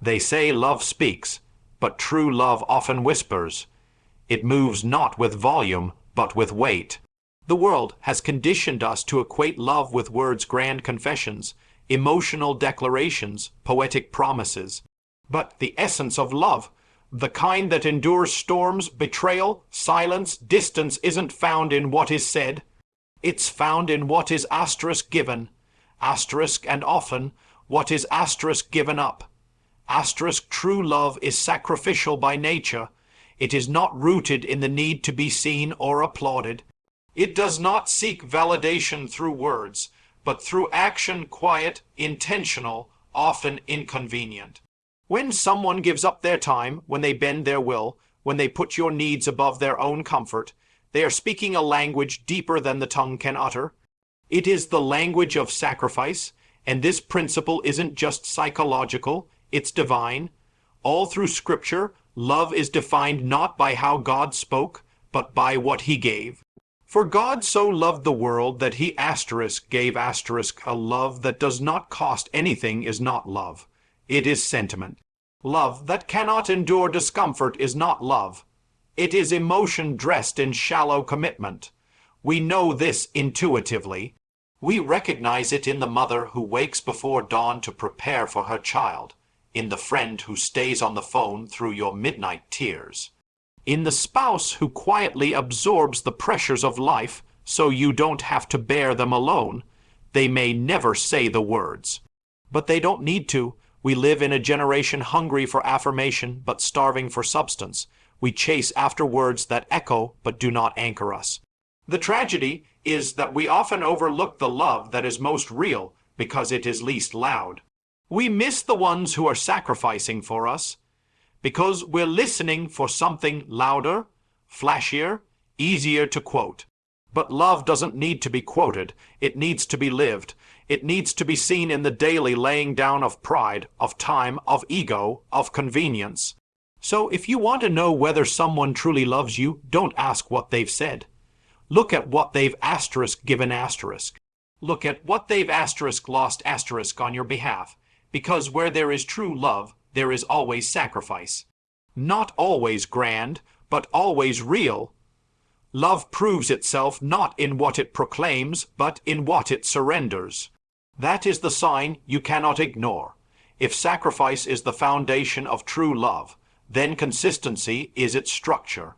They say love speaks, but true love often whispers. It moves not with volume, but with weight. The world has conditioned us to equate love with words' grand confessions, emotional declarations, poetic promises. But the essence of love, the kind that endures storms, betrayal, silence, distance, isn't found in what is said. It's found in what is given, and often what is given up. True love is sacrificial by nature. It is not rooted in the need to be seen or applauded. It does not seek validation through words, but through action, quiet, intentional, often inconvenient. When someone gives up their time, when they bend their will, when they put your needs above their own comfort, they are speaking a language deeper than the tongue can utter. It is the language of sacrifice, and this principle isn't just psychological, it's divine. All through Scripture, love is defined not by how God spoke, but by what he gave. For God so loved the world that he gave a love that does not cost anything is not love. It is sentiment. Love that cannot endure discomfort is not love. It is emotion dressed in shallow commitment. We know this intuitively. We recognize it in the mother who wakes before dawn to prepare for her child, in the friend who stays on the phone through your midnight tears, in the spouse who quietly absorbs the pressures of life so you don't have to bear them alone. They may never say the words, but they don't need to. We live in a generation hungry for affirmation but starving for substance. We chase after words that echo but do not anchor us. The tragedy is that we often overlook the love that is most real because it is least loud. We miss the ones who are sacrificing for us because we're listening for something louder, flashier, easier to quote. But love doesn't need to be quoted. It needs to be lived. It needs to be seen in the daily laying down of pride, of time, of ego, of convenience. So if you want to know whether someone truly loves you, don't ask what they've said. Look at what they've given asterisk. Look at what they've lost asterisk on your behalf. Because where there is true love, there is always sacrifice. Not always grand, but always real. Love proves itself not in what it proclaims, but in what it surrenders. That is the sign you cannot ignore. If sacrifice is the foundation of true love, then consistency is its structure.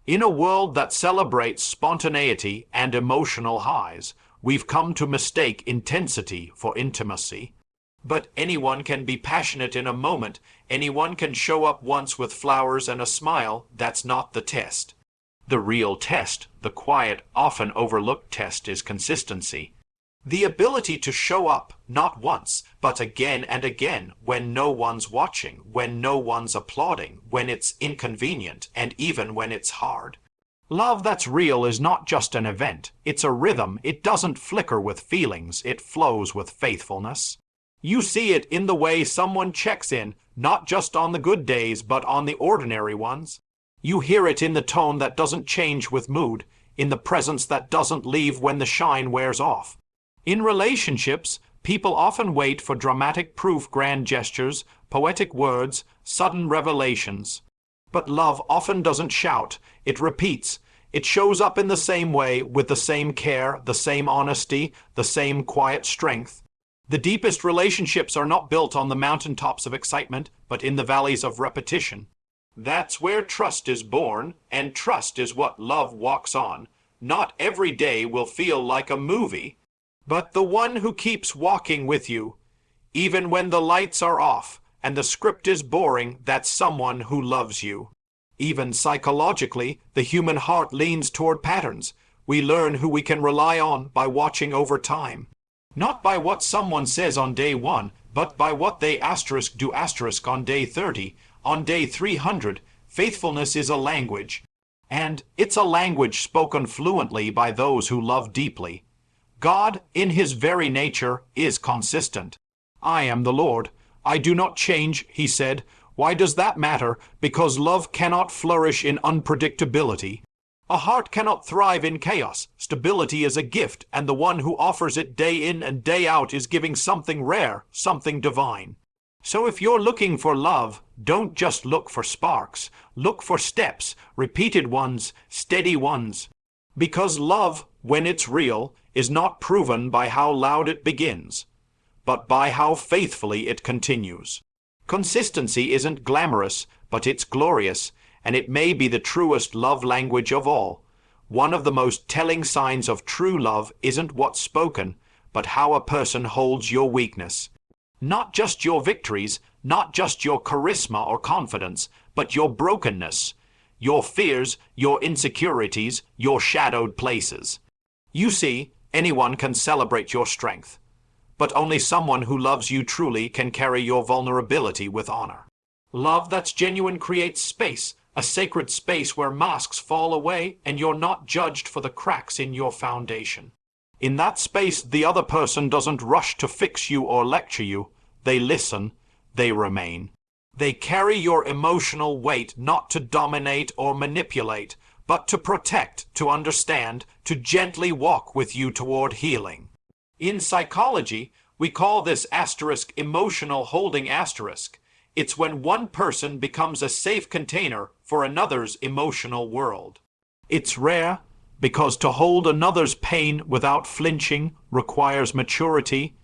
In a world that celebrates spontaneity and emotional highs, we've come to mistake intensity for intimacy. But anyone can be passionate in a moment. Anyone can show up once with flowers and a smile. That's not the test. The real test, the quiet, often overlooked test, is consistency. The ability to show up, not once, but again and again, when no one's watching, when no one's applauding, when it's inconvenient, and even when it's hard. Love that's real is not just an event. It's a rhythm. It doesn't flicker with feelings. It flows with faithfulness. You see it in the way someone checks in, not just on the good days, but on the ordinary ones. You hear it in the tone that doesn't change with mood, in the presence that doesn't leave when the shine wears off. In relationships, people often wait for dramatic proof, grand gestures, poetic words, sudden revelations. But love often doesn't shout. It repeats. It shows up in the same way, with the same care, the same honesty, the same quiet strength. The deepest relationships are not built on the mountaintops of excitement, but in the valleys of repetition. That's where trust is born, and trust is what love walks on. Not every day will feel like a movie, but the one who keeps walking with you, even when the lights are off and the script is boring, that's someone who loves you. Even psychologically, the human heart leans toward patterns. We learn who we can rely on by watching over time. Not by what someone says on day 1, but by what they do on day 30, on day 300. Faithfulness is a language, and it's a language spoken fluently by those who love deeply. God, in his very nature, is consistent. I am the Lord. I do not change, he said. Why does that matter? Because love cannot flourish in unpredictability. A heart cannot thrive in chaos. Stability is a gift, and the one who offers it day in and day out is giving something rare, something divine. So if you're looking for love, don't just look for sparks. Look for steps, repeated ones, steady ones. Because love, when it's real, is not proven by how loud it begins, but by how faithfully it continues. Consistency isn't glamorous, but it's glorious, and it may be the truest love language of all. One of the most telling signs of true love isn't what's spoken, but how a person holds your weakness. Not just your victories, not just your charisma or confidence, but your brokenness, your fears, your insecurities, your shadowed places. You see, anyone can celebrate your strength, but only someone who loves you truly can carry your vulnerability with honor. Love that's genuine creates space, a sacred space where masks fall away and you're not judged for the cracks in your foundation. In that space, the other person doesn't rush to fix you or lecture you. They listen, they remain. They carry your emotional weight not to dominate or manipulate, but to protect, to understand, to gently walk with you toward healing. In psychology, we call this asterisk emotional holding asterisk. It's when one person becomes a safe container for another's emotional world. It's rare, because to hold another's pain without flinching requires maturity,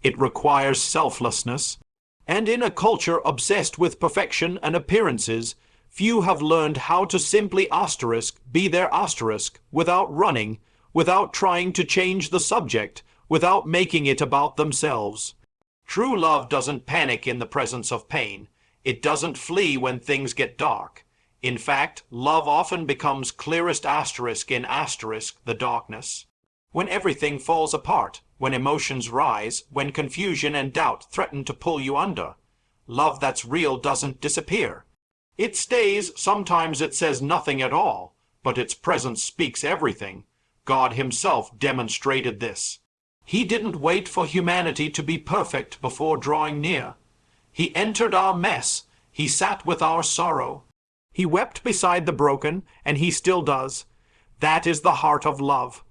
it requires selflessness, and in a culture obsessed with perfection and appearances, few have learned how to simply be their asterisk without running, without trying to change the subject, without making it about themselves. True love doesn't panic in the presence of pain. It doesn't flee when things get dark. In fact, love often becomes clearest asterisk in asterisk the darkness. When everything falls apart, when emotions rise, when confusion and doubt threaten to pull you under, love that's real doesn't disappear. It stays. Sometimes it says nothing at all, but its presence speaks everything. God himself demonstrated this. He didn't wait for humanity to be perfect before drawing near. He entered our mess. He sat with our sorrow. He wept beside the broken, and he still does. That is the heart of love.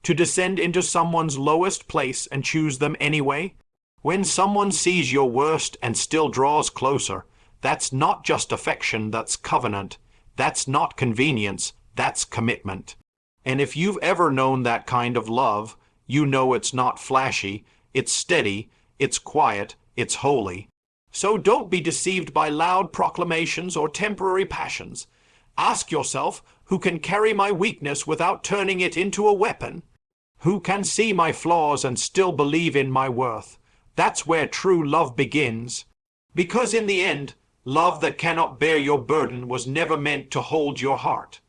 To descend into someone's lowest place and choose them anyway. When someone sees your worst and still draws closer, that's not just affection, that's covenant. That's not convenience, that's commitment. And if you've ever known that kind of love, you know it's not flashy, it's steady, it's quiet, it's holy. So don't be deceived by loud proclamations or temporary passions. Ask yourself, who can carry my weakness without turning it into a weapon? Who can see my flaws and still believe in my worth? That's where true love begins. Because in the end, love that cannot bear your burden was never meant to hold your heart.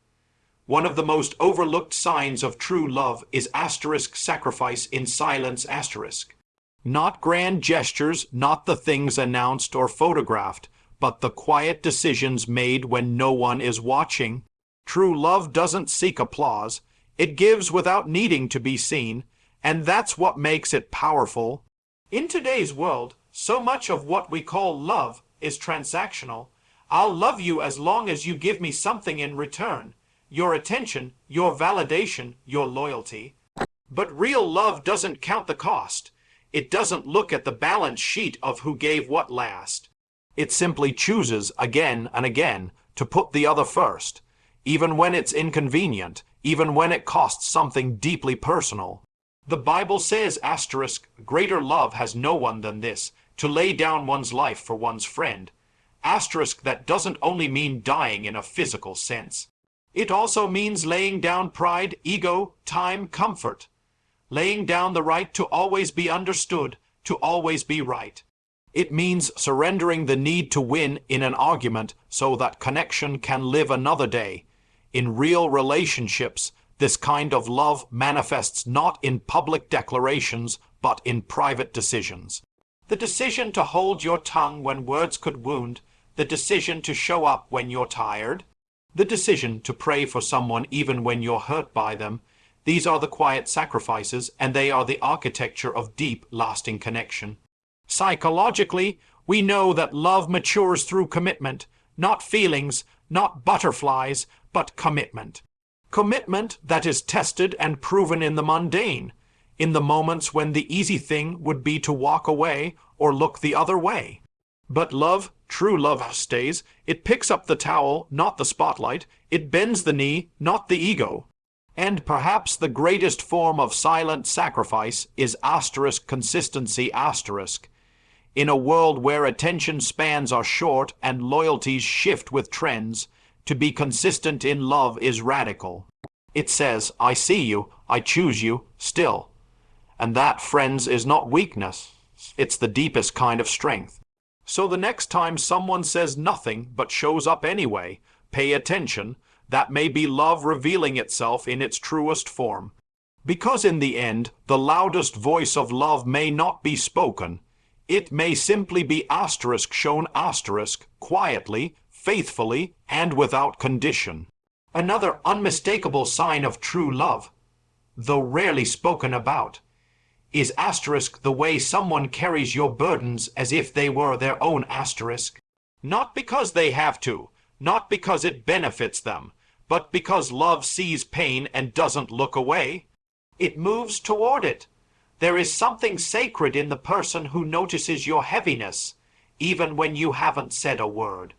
One of the most overlooked signs of true love is asterisk sacrifice in silence asterisk. Not grand gestures, not the things announced or photographed, but the quiet decisions made when no one is watching. True love doesn't seek applause. It gives without needing to be seen, and that's what makes it powerful. In today's world, so much of what we call love is transactional. I'll love you as long as you give me something in return. Your attention, your validation, your loyalty. But real love doesn't count the cost. It doesn't look at the balance sheet of who gave what last. It simply chooses again and again to put the other first, even when it's inconvenient, even when it costs something deeply personal. The Bible says, asterisk, greater love has no one than this, to lay down one's life for one's friend. Asterisk, that doesn't only mean dying in a physical sense. It also means laying down pride, ego, time, comfort. Laying down the right to always be understood, to always be right. It means surrendering the need to win in an argument so that connection can live another day. In real relationships, this kind of love manifests not in public declarations, but in private decisions. The decision to hold your tongue when words could wound, the decision to show up when you're tired, the decision to pray for someone even when you're hurt by them. These are the quiet sacrifices, and they are the architecture of deep, lasting connection. Psychologically, we know that love matures through commitment, not feelings, not butterflies, but commitment. Commitment that is tested and proven in the mundane, in the moments when the easy thing would be to walk away or look the other way. But love, true love stays. It picks up the towel, not the spotlight. It bends the knee, not the ego. And perhaps the greatest form of silent sacrifice is consistency. In a world where attention spans are short and loyalties shift with trends, to be consistent in love is radical. It says, I see you, I choose you, still. And that, friends, is not weakness. It's the deepest kind of strength. So the next time someone says nothing but shows up anyway, pay attention. That may be love revealing itself in its truest form. Because in the end, the loudest voice of love may not be spoken. It may simply be shown quietly, faithfully, and without condition. Another unmistakable sign of true love, though rarely spoken about, is the way someone carries your burdens as if they were their own. Not because they have to, not because it benefits them, but because love sees pain and doesn't look away. It moves toward it. There is something sacred in the person who notices your heaviness, even when you haven't said a word.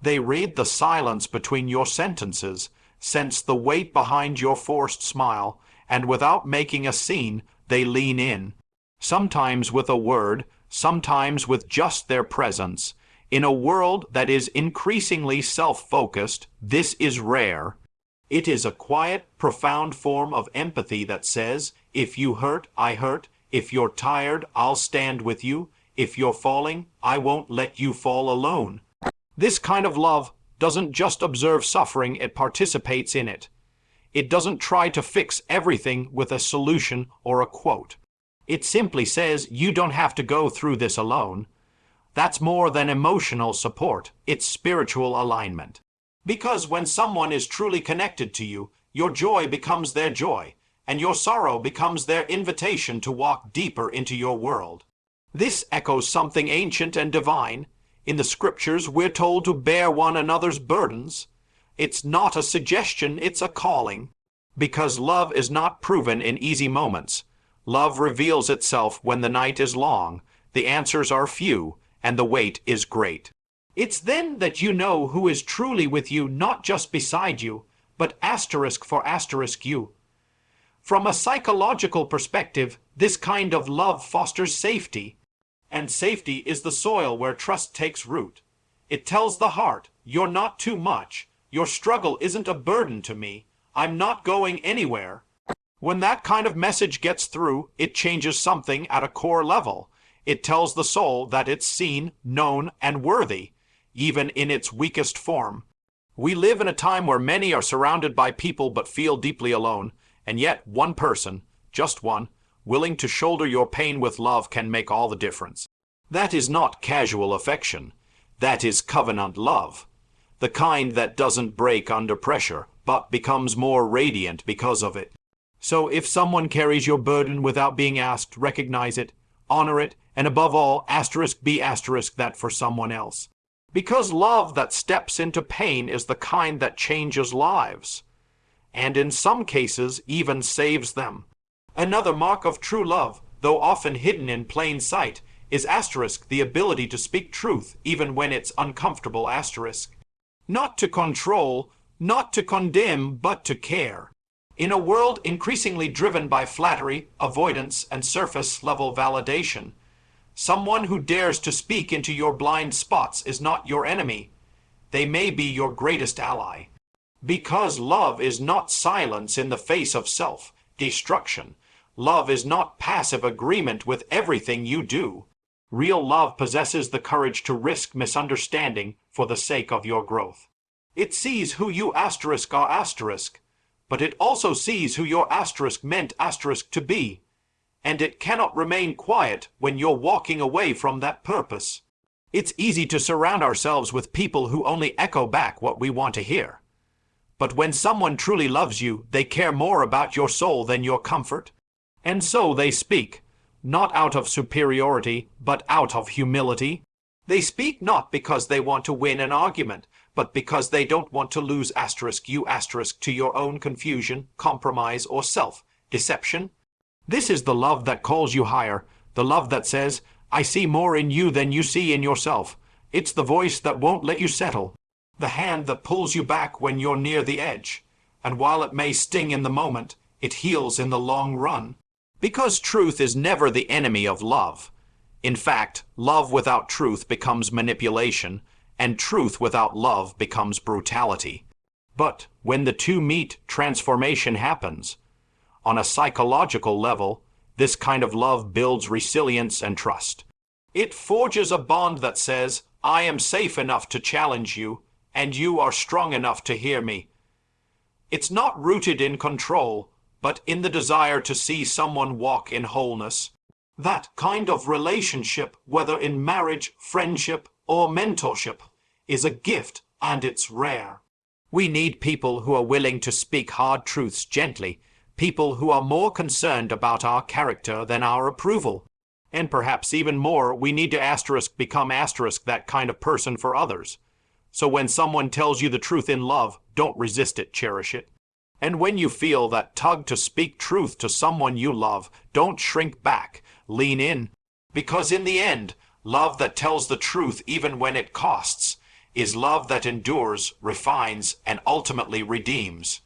They read the silence between your sentences, sense the weight behind your forced smile, and without making a scene, they lean in. Sometimes with a word, sometimes with just their presence. In a world that is increasingly self-focused, this is rare. It is a quiet, profound form of empathy that says, if you hurt, I hurt. If you're tired, I'll stand with you. If you're falling, I won't let you fall alone. This kind of love doesn't just observe suffering, it participates in it. It doesn't try to fix everything with a solution or a quote. It simply says, you don't have to go through this alone. That's more than emotional support, it's spiritual alignment. Because when someone is truly connected to you, your joy becomes their joy, and your sorrow becomes their invitation to walk deeper into your world. This echoes something ancient and divine. In the scriptures, we're told to bear one another's burdens. It's not a suggestion, it's a calling. Because love is not proven in easy moments. Love reveals itself when the night is long, the answers are few, and the wait is great. It's then that you know who is truly with you, not just beside you, but for you. From a psychological perspective, this kind of love fosters safety. And safety is the soil where trust takes root. It tells the heart, you're not too much. Your struggle isn't a burden to me. I'm not going anywhere. When that kind of message gets through, it changes something at a core level. It tells the soul that it's seen, known, and worthy, even in its weakest form. We live in a time where many are surrounded by people but feel deeply alone, and yet one person, just one, willing to shoulder your pain with love can make all the difference. That is not casual affection. That is covenant love. The kind that doesn't break under pressure, but becomes more radiant because of it. So if someone carries your burden without being asked, recognize it, honor it, and above all, be that for someone else. Because love that steps into pain is the kind that changes lives, and in some cases even saves them. Another mark of true love, though often hidden in plain sight, is the ability to speak truth even when it's uncomfortable. Not to control, not to condemn, but to care. In a world increasingly driven by flattery, avoidance, and surface-level validation, someone who dares to speak into your blind spots is not your enemy. They may be your greatest ally. Because love is not silence in the face of self-destruction. Love is not passive agreement with everything you do. Real love possesses the courage to risk misunderstanding for the sake of your growth. It sees who you are but it also sees who your meant to be. And it cannot remain quiet when you're walking away from that purpose. It's easy to surround ourselves with people who only echo back what we want to hear. But when someone truly loves you, they care more about your soul than your comfort. And so they speak, not out of superiority, but out of humility. They speak not because they want to win an argument, but because they don't want to lose you to your own confusion, compromise, or self-deception. This is the love that calls you higher, the love that says, I see more in you than you see in yourself, It's the voice that won't let you settle, the hand that pulls you back when you're near the edge. And while it may sting in the moment, it heals in the long run. Because truth is never the enemy of love. In fact, love without truth becomes manipulation, and truth without love becomes brutality. But when the two meet, transformation happens. On a psychological level, this kind of love builds resilience and trust. It forges a bond that says, I am safe enough to challenge you, and you are strong enough to hear me. It's not rooted in control, but in the desire to see someone walk in wholeness. That kind of relationship, whether in marriage, friendship, or mentorship, is a gift, and it's rare. We need people who are willing to speak hard truths gently, people who are more concerned about our character than our approval. And perhaps even more, we need to become that kind of person for others. So when someone tells you the truth in love, don't resist it, cherish it. And when you feel that tug to speak truth to someone you love, don't shrink back, lean in. Because in the end, love that tells the truth even when it costs is love that endures, refines, and ultimately redeems.